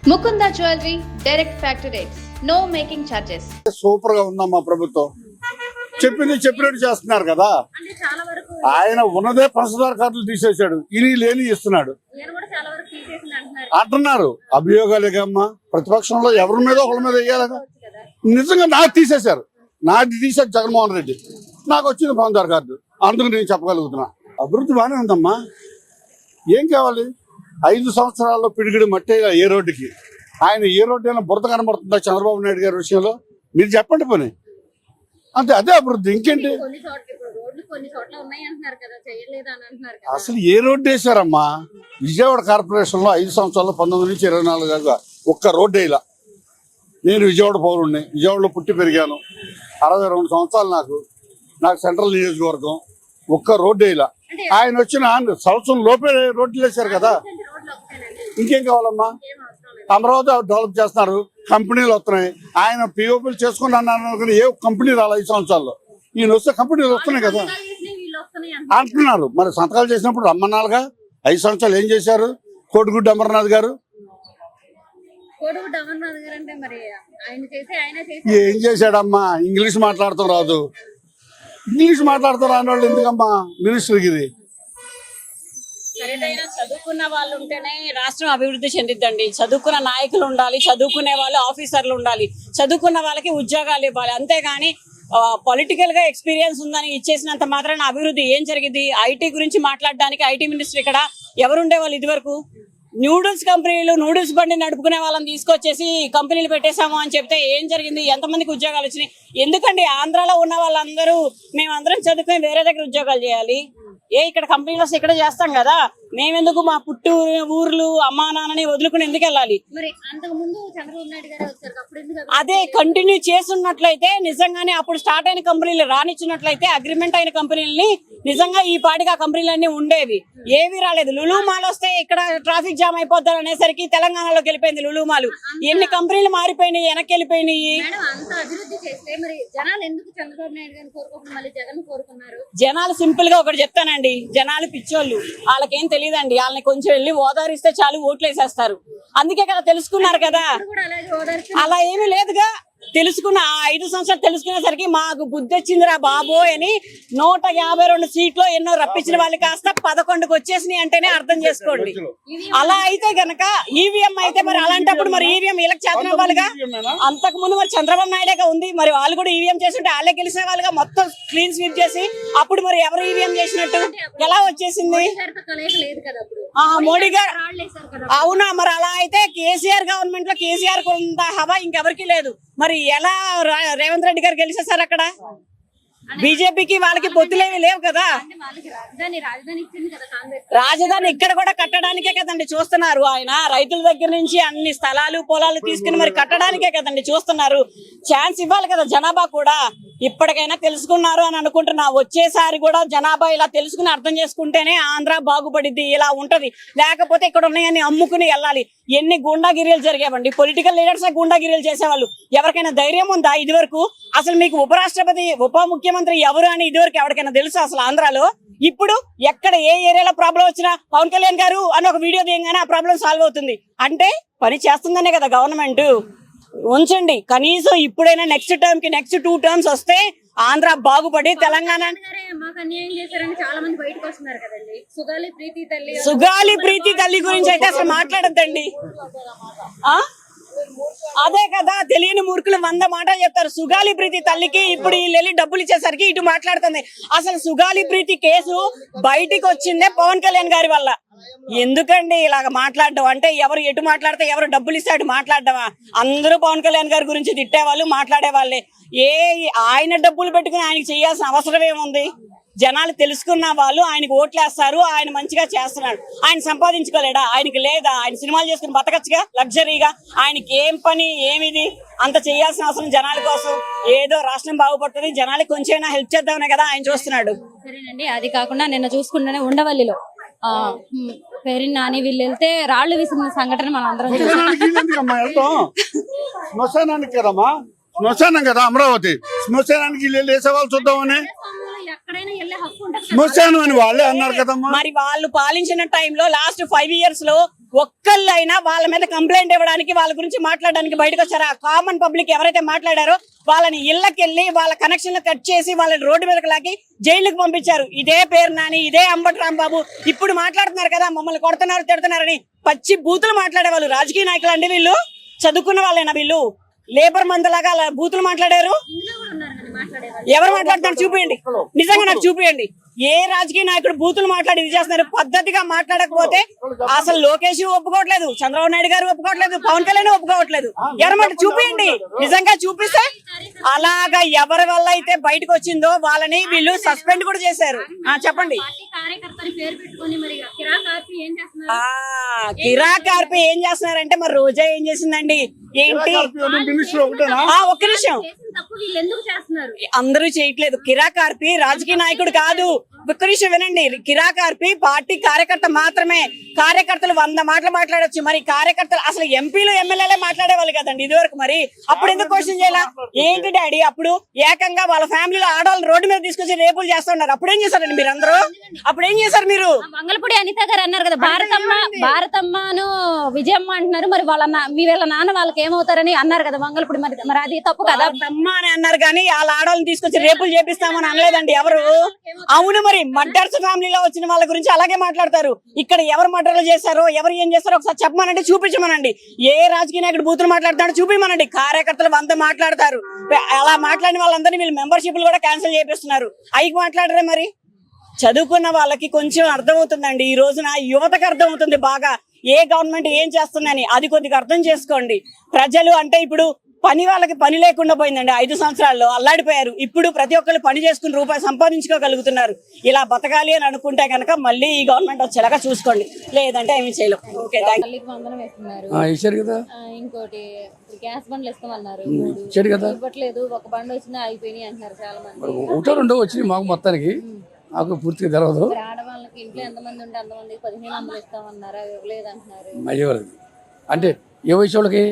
Mukunda Jewelry, direct factory rates, no making charges. Super గా ఉందమ్మా ప్రభుత్వం చెప్పినట్టు చేస్తున్నారు కదా. ఆయన ఉన్నదే పంచదార కార్డులు తీసేశాడు, ఇని లేని ఇస్తున్నాడు అంటున్నారు. అభియోగాలేకమ్మా, ప్రతిపక్షంలో ఎవరి మీద ఒకరి మీద వేయాలిగా. నిజంగా నాకు తీసేశారు, నాది తీసేది జగన్మోహన్ రెడ్డి, నాకు వచ్చింది పంచదార కార్డు, అందుకు నేను చెప్పగలుగుతున్నా. అభివృద్ధి బాగానే ఉందమ్మా. ఏం కావాలి? 5 సంవత్సరాల్లో పిడిగిడి మట్టే ఏ రోడ్డుకి. ఆయన ఏ రోడ్డు అయినా బురద కనబడుతుందా చంద్రబాబు నాయుడు గారి విషయంలో? మీరు చెప్పండి పని. అంతే, అదే అభివృద్ధి. ఇంకేంటి? అసలు ఏ రోడ్డు వేసారమ్మా? విజయవాడ కార్పొరేషన్ లో 5 సంవత్సరాల్లో 19 నుంచి 24 దాకా ఒక్క రోడ్డు వేయాల. నేను విజయవాడ పౌరుడిని, విజయవాడలో పుట్టి పెరిగాను. 62 సంవత్సరాలు నాకు సెంట్రల్ నియోజకవర్గం. ఒక్క రోడ్డు వేయాల. ఆయన వచ్చిన సంవత్సరం లోపే రోడ్లు వేశారు కదా. ఇంకేం కావాలమ్మా? అమరావతి డెవలప్ చేస్తున్నారు, కంపెనీలు వస్తున్నాయి. ఆయన పిఓపీలు చేసుకుని అన్నారు, ఏ కంపెనీ రాలి 5 సంవత్సరాల్లో. ఈయన వస్తే కంపెనీలు వస్తున్నాయి కదా అంటున్నారు. మరి సంతకాలు చేసినప్పుడు రమ్మన్నారుగా. 5 సంవత్సరాలు ఏం చేశారు? కోటిగుడ్డు అమర్నాథ్ గారు ఏం చేశాడమ్మా? ఇంగ్లీష్ మాట్లాడతాం రాదు. ఇంగ్లీష్ మాట్లాడతారు రాని వాళ్ళు ఎందుకమ్మా మినిస్టర్కి? ఇది చదువుకున్న వాళ్ళు ఉంటేనే రాష్ట్రం అభివృద్ధి చెందిద్దండి. చదువుకున్న నాయకులు ఉండాలి, చదువుకునే వాళ్ళు ఆఫీసర్లు ఉండాలి, చదువుకున్న వాళ్ళకి ఉద్యోగాలు ఇవ్వాలి. అంతేగాని పొలిటికల్ గా ఎక్స్పీరియన్స్ ఉందని ఇచ్చేసినంత మాత్రాన అభివృద్ధి ఏం జరిగింది? ఐటీ గురించి మాట్లాడడానికి ఐటీ మినిస్టర్ ఇక్కడ ఎవరుండే వాళ్ళు? ఇదివరకు నూడిల్స్ కంపెనీలు, నూడిల్స్ బండి నడుపుకునే వాళ్ళని తీసుకొచ్చేసి కంపెనీలు పెట్టేశాము అని చెప్తే ఏం జరిగింది? ఎంతమందికి ఉద్యోగాలు వచ్చినాయి? ఎందుకండి ఆంధ్రాలో ఉన్న వాళ్ళందరూ మేమందరం చదువుకుని వేరే దగ్గర ఉద్యోగాలు చేయాలి? ఇక్కడ కంపెనీలో ఇక్కడ చేస్తాం కదా, మేమెందుకు మా పుట్టు ఊర్లు అమ్మా నాన్నని వదులుకుని ఎందుకు వెళ్ళాలి? అదే కంటిన్యూ చేస్తున్నట్లయితే, నిజంగానే అప్పుడు స్టార్ట్ అయిన కంపెనీలు రానిచ్చినట్లయితే, అగ్రిమెంట్ అయిన కంపెనీలని నిజంగా ఈ పాటికి ఆ కంపెనీలన్నీ ఉండేవి. ఏవి రాలేదు. లులు మాల్ వస్తే ఇక్కడ ట్రాఫిక్ జామ్ అయిపోతారు అనేసరికి తెలంగాణలోకి వెళ్ళిపోయింది లులు మాల్. ఎన్ని కంపెనీలు మారిపోయినాయి, వెనక్కి వెళ్ళిపోయినాయి. జనాలు సింపుల్ గా ఒకటి చెప్తానండి, జనాలు పిచ్చోళ్ళు, వాళ్ళకేం తెలియదండి. వాళ్ళని కొంచెం వెళ్ళి ఓదారిస్తే చాలు ఓట్లు వేసేస్తారు. అందుకే కదా తెలుసుకున్నారు కదా. అలా ఏమీ లేదుగా. తెలుసుకున్న 5 సంవత్సరాలు తెలుసుకునేసరికి మాకు బుద్ధి వచ్చిందిరా బాబోయ్ అని 152 సీట్లు ఎన్నో రప్పించిన వాళ్ళు కాస్త 11కి వచ్చేసినాయి అంటేనే అర్థం చేసుకోండి. అలా అయితే గనక ఈవీఎం అయితే మరి అలాంటప్పుడు మరి ఈవీఎం వీళ్ళకి చేతన వాళ్ళుగా. అంతకు ముందు మరి చంద్రబాబు నాయుడుగా ఉంది, మరి వాళ్ళు కూడా ఈవీఎం చేస్తుంటే వాళ్ళే గెలిచిన వాళ్ళుగా. మొత్తం క్లీన్ స్వీప్ చేసి అప్పుడు మరి ఎవరు ఈవీఎం చేసినట్టు ఎలా వచ్చేసింది? మోడీ గారు అవునా? మరి అలా అయితే కేసీఆర్ గవర్నమెంట్ లో కేసీఆర్ కొంత హవా ఇంకెవరికి లేదు. మరి ఎలా రేవంత్ రెడ్డి గారు గెలిచేశారు అక్కడ? బీజేపీకి వాళ్ళకి పొత్తులేవి లేవు కదా. రాజధాని ఇక్కడ కూడా కట్టడానికే కదండి చూస్తున్నారు. ఆయన రైతుల దగ్గర నుంచి అన్ని స్థలాలు పొలాలు తీసుకుని మరి కట్టడానికే కదండి చూస్తున్నారు. ఛాన్స్ ఇవ్వాలి కదా జనాభా కూడా. ఇప్పటికైనా తెలుసుకున్నారు అని అనుకుంటున్నా. వచ్చేసారి కూడా జనాభా ఇలా తెలుసుకుని అర్థం చేసుకుంటేనే ఆంధ్ర బాగుపడిద్ది. ఇలా ఉంటది, లేకపోతే ఇక్కడ ఉన్నాయని అమ్ముకుని వెళ్ళాలి. ఎన్ని గుండాగిరీలు జరిగేవండి. పొలిటికల్ లీడర్స్ గుండాగిరీలు చేసేవాళ్ళు. ఎవరికైనా ధైర్యం ఉందా? ఇదివరకు అసలు మీకు ఉపరాష్ట్రపతి, ఉప ముఖ్యమంత్రి ఎవరు అని ఇదివరకు ఎవరికైనా తెలుసా అసలు ఆంధ్రాలో? ఇప్పుడు ఎక్కడ ఏ ఏరియాలో ప్రాబ్లం వచ్చినా పవన్ కళ్యాణ్ గారు అని ఒక వీడియో తీయగానే ఆ ప్రాబ్లం సాల్వ్ అవుతుంది. అంటే పని చేస్తుందనే కదా గవర్నమెంట్. ఉంచండి కనీసం ఇప్పుడైనా. నెక్స్ట్ టర్మ్ కి నెక్స్ట్ 2 టర్మ్స్ వస్తే ఆంధ్ర బాగుపడి తెలంగాణ. సుగాలి ప్రీతి తల్లి గురించి అయితే అసలు మాట్లాడద్దండి. అదే కదా, తెలియని మూర్ఖులు 100 మాటలు చెప్తారు. సుగాలి ప్రీతి తల్లికి ఇప్పుడు వీళ్ళు డబ్బులు ఇచ్చేసరికి ఇటు మాట్లాడుతుంది. అసలు సుగాలి ప్రీతి కేసు బయటికి వచ్చిందే పవన్ కళ్యాణ్ గారి వల్ల. ఎందుకండి ఇలాగ మాట్లాడడం? అంటే ఎవరు ఎటు మాట్లాడితే ఎవరు డబ్బులు ఇస్తే అటు మాట్లాడడమా? అందరూ పవన్ కళ్యాణ్ గారి గురించి తిట్టేవాళ్ళు, మాట్లాడే వాళ్ళే. ఆయన డబ్బులు పెట్టుకుని ఆయనకి చేయాల్సిన అవసరం ఏముంది? జనాలు తెలుసుకున్న వాళ్ళు ఆయనకు ఓట్లేస్తారు. ఆయన మంచిగా చేస్తున్నాడు. ఆయన సంపాదించుకోలేడా? ఆయనకి లేదా? ఆయన సినిమాలు చేసుకుని బతకచ్చుగా లగ్జరీగా. ఆయనకి ఏం పని ఏమిది? అంత చేయాల్సిన అవసరం జనాల కోసం. ఏదో రాష్ట్రం బాగుపడుతుంది, జనాలకి కొంచెం హెల్ప్ చేద్దామనే కదా ఆయన చూస్తున్నాడు. సరేనండి, అది కాకుండా నిన్న చూసుకుంటేనే ఉండవల్లిలో పేరు నాని వీళ్ళు వెళ్తే రాళ్లు విసిరిన సంఘటన మనం అందరం శ్మశానానికి కదమ్మా, శ్మశానం కదా అమరావతి. శ్మశానానికి వేసేవాళ్ళు చూద్దామని శ్మశానం అని వాళ్ళే అన్నారు కదమ్మా. మరి వాళ్ళు పాలించిన టైంలో లాస్ట్ 5 years లో ఒక్కళ్ళైనా వాళ్ళ మీద కంప్లైంట్ ఇవ్వడానికి వాళ్ళ గురించి మాట్లాడడానికి బయటకు వచ్చారా? కామన్ పబ్లిక్ ఎవరైతే మాట్లాడారో వాళ్ళని ఇళ్ళకెళ్ళి వాళ్ళ కనెక్షన్లు కట్ చేసి వాళ్ళని రోడ్డు మీదకి లాగి జైలుకి పంపించారు. ఇదే పేరు నాని, ఇదే అంబటి రాంబాబు ఇప్పుడు మాట్లాడుతున్నారు కదా మమ్మల్ని కొడుతున్నారు తిడుతున్నారని. పచ్చి బూతులు మాట్లాడే వాళ్ళు రాజకీయ నాయకులు అండి వీళ్ళు? చదువుకున్న వాళ్ళేనా వీళ్ళు? లేబర్ మందలాగా అలా బూతులు మాట్లాడారు? ఎవరు మాట్లాడుతున్నారు చూపియండి, నిజంగా నాకు చూపియండి. ఏ రాజకీయ నాయకుడు బూతులు మాట్లాడి ఇది చేస్తున్నారు? పద్ధతిగా మాట్లాడకపోతే అసలు లోకేష్ ఒప్పుకోవట్లేదు, చంద్రబాబు నాయుడు గారు ఒప్పుకోవట్లేదు, పవన్ కళ్యాణ్ ఒప్పుకోవట్లేదు. ఎవరమాట చూపియండి, నిజంగా చూపిస్తే. అలాగా ఎవరి వల్ల అయితే బయటకు వచ్చిందో వాళ్ళని వీళ్ళు సస్పెండ్ కూడా చేశారు. చెప్పండి. కిరాక్ ఆర్పి ఏం చేస్తున్నారంటే మరి రోజా ఏం చేసిందండి? ఏంటి? ఒక్క నిమిషం, అందరూ చేయట్లేదు. కిరాక్ ఆర్పి రాజకీయ నాయకుడు కాదు. ఒక్క నిమిషం వినండి. కిరాక్ ఆర్పి పార్టీ కార్యకర్త మాత్రమే. కార్యకర్తలు 100 మాటలు మాట్లాడొచ్చు, మరి కార్యకర్తలు అసలు ఎంపీలు ఎమ్మెల్యేలే మాట్లాడేవాళ్ళు కదండి ఇదివరకు. మరి అప్పుడు ఎందుకు క్వశ్చన్ చేయాల? ఏంటి డాడీ అప్పుడు ఏకంగా వాళ్ళ ఫ్యామిలీలో ఆడవాళ్ళని రోడ్డు మీద తీసుకొచ్చి రేపులు చేస్తున్నారు. అప్పుడేం చేశారండి మీరు అందరూ? అప్పుడేం చేశారు మీరు? మంగళపూడి అనిత గారు అన్నారు కదా, భారతమ్మను విజయమ్మ అంటున్నారు. మరి మీ వీళ్ళ నాన్న వాళ్ళకి ఏమవుతారని అన్నారు కదా మంగళపూడి. మరి అది తప్పు కదా? అమ్మ అని అన్నారు కానీ వాళ్ళ ఆడవాళ్ళని తీసుకొచ్చి రేపులు చేపిస్తామని అనలేదండి ఎవరు. అవును, మరి మర్డర్స్ ఫ్యామిలీలో వచ్చిన వాళ్ళ గురించి అలాగే మాట్లాడతారు. ఇక్కడ ఎవరు మర్డర్లు చేశారో ఎవరు ఏం చేస్తారో ఒకసారి చెప్పమనండి, చూపించమనండి. ఏ రాజకీయ నాయకుడు బూతులు మాట్లాడతాడో చూపించమనండి. కార్యకర్తలు 100 మాట్లాడతారు. అలా మాట్లాడిన వాళ్ళందరినీ వీళ్ళు మెంబర్షిప్లు కూడా క్యాన్సిల్ చేపిస్తున్నారు. అవి మాట్లాడరే మరి? చదువుకున్న వాళ్ళకి కొంచెం అర్థమవుతుందండి. ఈ రోజున యువతకు అర్థమవుతుంది బాగా ఏ గవర్నమెంట్ ఏం చేస్తుందని. అది కొద్దిగా అర్థం చేసుకోండి. ప్రజలు అంటే ఇప్పుడు పని వాళ్ళకి పని లేకుండా పోయిందండి. 5 సంవత్సరాల్లో అల్లాడిపోయారు. ఇప్పుడు ప్రతి ఒక్కరు పని చేసుకుని రూపాయి సంపాదించుకోగలుగుతున్నారు. ఇలా బతకాలి అని అనుకుంటే కనుక మళ్ళీ ఈ గవర్నమెంట్ వచ్చేలాగా చూసుకోండి, లేదంటే ఏమి చేయలేం. ఓకే, ఇంకోటి గ్యాస్ బండ్లు ఇస్తామన్నారు, ఇవ్వట్లేదు. ఒక బండి వచ్చినా అయిపోయినాయి అంటున్నారు చాలా మంది. ఒకటో రెండో వచ్చినాయి మాకు మొత్తానికి, నాకు పూర్తిగా తెలియదు. ఆడవాళ్ళకి ఇంట్లో ఎంతమంది ఉంటే అంతమంది 1500 ఇస్తామన్నారా, ఇవ్వలేదు అంటున్నారు. అయ్యేవారు అంటే ఏ వయసు వాళ్ళకి?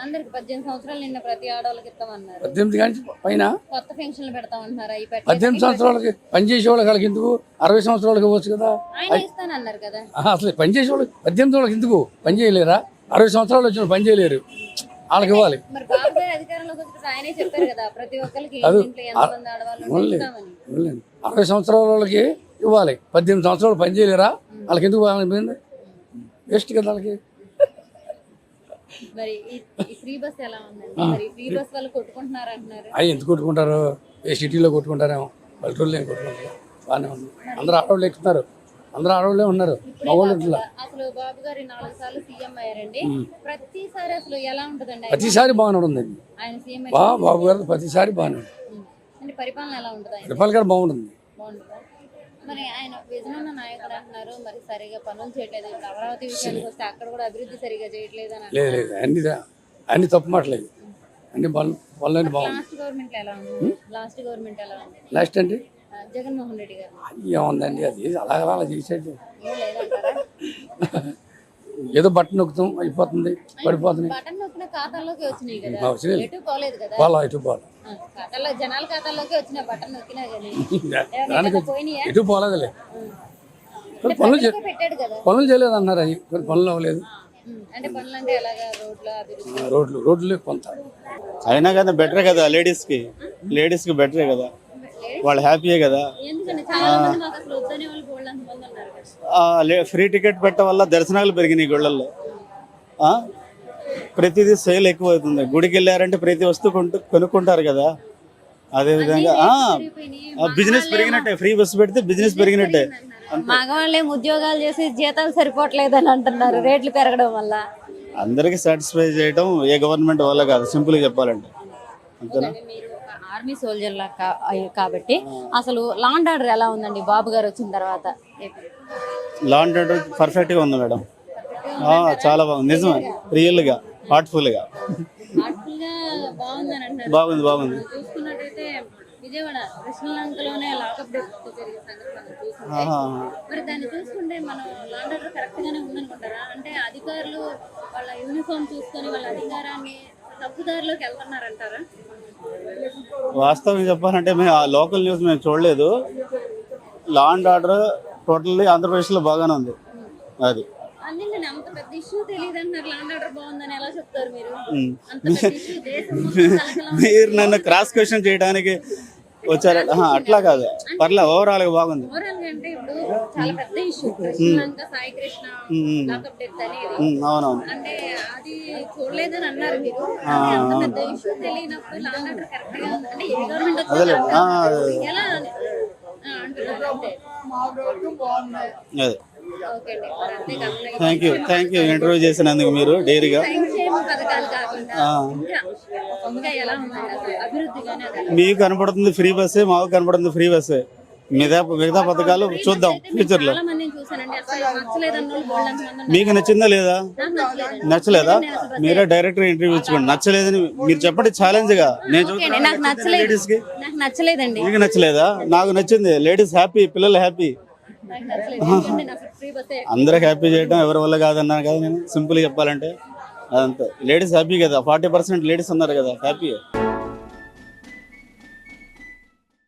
అందరికి 18 సంవత్సరాలు నిన్న ప్రతి ఆడవాళ్ళకి ఇస్తామన్నారు. 18 కానీ పైన కొత్త పెన్షన్లు పెడతామన్నారు. 18 సంవత్సరాలకి పనిచేసే వాళ్ళకి ఎందుకు? 60 సంవత్సరాలకి ఇవ్వచ్చు కదా. ఆయన ఇస్తానన్నారు కదా. అసలు పనిచేసే వాళ్ళు 18 వాళ్ళకి ఎందుకు పని చేయలేరా? 60 సంవత్సరాలు వచ్చిన పని చేయలేరు, వాళ్ళకి ఇవ్వాలి. మరి బాబు గారు అధికారంలోకి వచ్చి ఆయనే చెప్పారు కదా ప్రతి ఒక్కరికి ఎంతమంది ఆడవాళ్ళు 60 సంవత్సరాల వాళ్ళకి ఇవ్వాలి. 18 సంవత్సరాలు పని చేయలేరా? వాళ్ళకి ఎందుకు వేస్ట్ కదా వాళ్ళకి. మరి ఈ ఫ్రీ బస్ ఎలా ఉందండి? మరి ఫ్రీ బస్ వాళ్ళు కొట్టుకుంటున్నారు అంటున్నారు. అవి ఎందుకు కొట్టుకుంటారు? ఏ సిటీలో కొట్టుకుంటారేమో, పల్లెటూరులో ఏం కొట్టుకుంటారు. బాగానే ఉంది, అందరూ ఆడవాళ్ళు ఎక్కుతున్నారు, అందరూ ఆడవాళ్ళే ఉన్నారు. అసలు బాబు గారు 4 సార్లు సీఎం అయ్యారండి. ప్రతిసారి అసలు ఎలా ఉంటదండి? ప్రతిసారి బాగానే ఉంటుంది ఆయన సీఎం. బాబు గారు ప్రతిసారి బాగానే ఉంటుంది. అంటే పరిపాలన ఎలా ఉంటుంది? పరిపాలన కూడా బాగుంటుంది. మరి ఆయన విజయనగర నాయకుడు అంటున్నారు, మరి సరిగా పనులు చేయట్లేదు. ఇప్పుడు అమరావతి విషయానికి వస్తే అక్కడ కూడా అభివృద్ధి సరిగా చేయట్లేదు అని. లేదు, అన్ని తప్పు మాటలేదు. అన్ని పనులు బాగుంది. లాస్ట్ గవర్నమెంట్ ఎలా ఉంది? లాస్ట్ అంటే జగన్మోహన్ రెడ్డి గారు ఏముందండి, అది అలా చేసేది. ఏదో బట్టన్ నొక్కుతాం అయిపోతుంది, పడిపోతుంది. బటన్ నొక్కిన ఖాతాలోకి వచ్చినాయి కదా, ఎటు పోలేదు కదా. ఎటు పోలేదు, ఖాతాలో జనాల ఖాతాలోకి వచ్చిన బటన్ నొక్కినా కానీ ఎటు పోలేదులే. పనులు చేయలేదు అన్నారు, అవి కొన్ని పనులు అవ్వలేదు. అంటే పనులు అంటే ఎలాగా? రోడ్లు కొంత అయినా కదా బెటరే కదా. లేడీస్కి బెటరే కదా, వాళ్ళు హ్యాపీయే కదా. ఫ్రీ టికెట్ పెట్టడం వల్ల దర్శనాలు పెరిగినాయి గుళ్ళల్లో. ప్రతిదీ సేల్ ఎక్కువ అవుతుంది. గుడికి వెళ్ళారంటే ప్రతి వస్తువు కొనుక్కుంటారు కదా. అదేవిధంగా బిజినెస్ పెరిగినట్టే. ఫ్రీ బస్సు పెడితే బిజినెస్ పెరిగినట్టే. మగవాళ్ళేం ఉద్యోగాలు చేసి జీతాలు సరిపోవట్లేదు అని అంటున్నారు రేట్లు పెరగడం వల్ల. అందరికి సాటిస్ఫై చేయడం ఏ గవర్నమెంట్ వల్ల కాదు, సింపుల్ గా చెప్పాలంటే. అంతేనా? ఆర్మీ సోల్జర్ కాబట్టి అసలు లా అండ్ ఆర్డర్ ఎలా ఉందండి బాబు గారు వచ్చిన తర్వాత? లా అండ్ ఆర్డర్ పర్ఫెక్ట్ గా ఉంది మేడం, చాలా బాగుంది. నిజమే, రియల్ గా, హార్ట్ఫుల్ గా బాగుంది. చూసుకున్నట్టయితే విజయవాడ కృష్ణలంకలోనే లాకప్ డెత్ జరిగే సంఘటన మరి దాన్ని చూసుకుంటే మనం లా అండ్ ఆర్డర్ కరెక్ట్ గానే ఉందనుకుంటారా? అంటే అధికారులు వాళ్ళ యూనిఫామ్ చూసుకొని వాళ్ళ అధికారాన్ని తప్పుదారిలోకి వెళ్తున్నారంటారా? వాస్తవంగా చెప్పాలంటే మేము ఆ లోకల్ న్యూస్ మేము చూడలేదు. లా అండ్ ఆర్డర్ టోటల్లీ ఆంధ్రప్రదేశ్లో బాగానే ఉంది. అది అందుకని అంత పెద్ద ఇష్యూ తెలియదు అంటున్నారు. లాండ్ ఆర్డర్ బాగుందని ఎలా చెప్తారు మీరు? అంత పెద్ద ఇష్యూ దేశం మొత్తం కలకలం. మీరు నన్ను క్రాస్ క్వశ్చన్ చేయడానికి వచ్చారు. అట్లా కాదు, పర్లే, ఓవరాల్ గా బాగుంది. ఓవరాల్ గా అంటే ఇప్పుడు చాలా పెద్ద issue Sri Lanka Sai Krishna lockup death అనేది. అవునవును. అంటే అది చూడలేదని అన్నారు మీరు. అది అంత పెద్ద ఇష్యూ తెలియనప్పుడు లాండ్ ఆర్డర్ కరెక్ట్ గా ఉంది. అంటే ఏ గవర్నమెంట్ వచ్చినా ఎలా అంటున్నారు అంటే. అదే, ఓకే అండి. మరి అంతే కాకుండా థ్యాంక్ యూ ఇంటర్వ్యూ చేసినందుకు మీరు డైరీగా. సంక్షేమ పథకాలు కాకుండా ఇంకా ఎలా ఉందండి అసలు అభివృద్ధి కానీ అది? మీకు కనపడుతుంది ఫ్రీ బస్సే, మాకు కనపడుతుంది ఫ్రీ బస్సే. మిగతా పథకాలు చూద్దాం ఫ్యూచర్ లో. చాలా మందిని చూసానండి, అసలు నచ్చలేదన్న వాళ్ళు బోల్డంత మంది ఉన్నారు. మీకు నచ్చిందా లేదా? నాకు నచ్చలేదండి. నచ్చలేదా? నేను అసలు మీరే డైరెక్టర్ ఇంటర్వ్యూ ఇచ్చుకోండి. నచ్చలేదని మీరు చెప్పండి, ఛాలెంజ్ గా. నేను ఓకే అండి, నాకు నచ్చలేదు. లేడీస్ కి నాకు నచ్చలేదండి. మీకు నచ్చలేదా? నాకు నచ్చింది. లేడీస్ హ్యాపీ, పిల్లలు హ్యాపీ, నాకు నచ్చలేదు. ఎందుకంటే నాకు ఫ్రీ బస్సే అందరికి హ్యాపీ చేయడం ఎవరి వల్ల కాదన్నాను కదా నేను. సింపుల్ గా చెప్పాలంటే అదంతా లేడీస్ హ్యాపీ కదా. 40% లేడీస్ ఉన్నారు కదా, హ్యాపీ.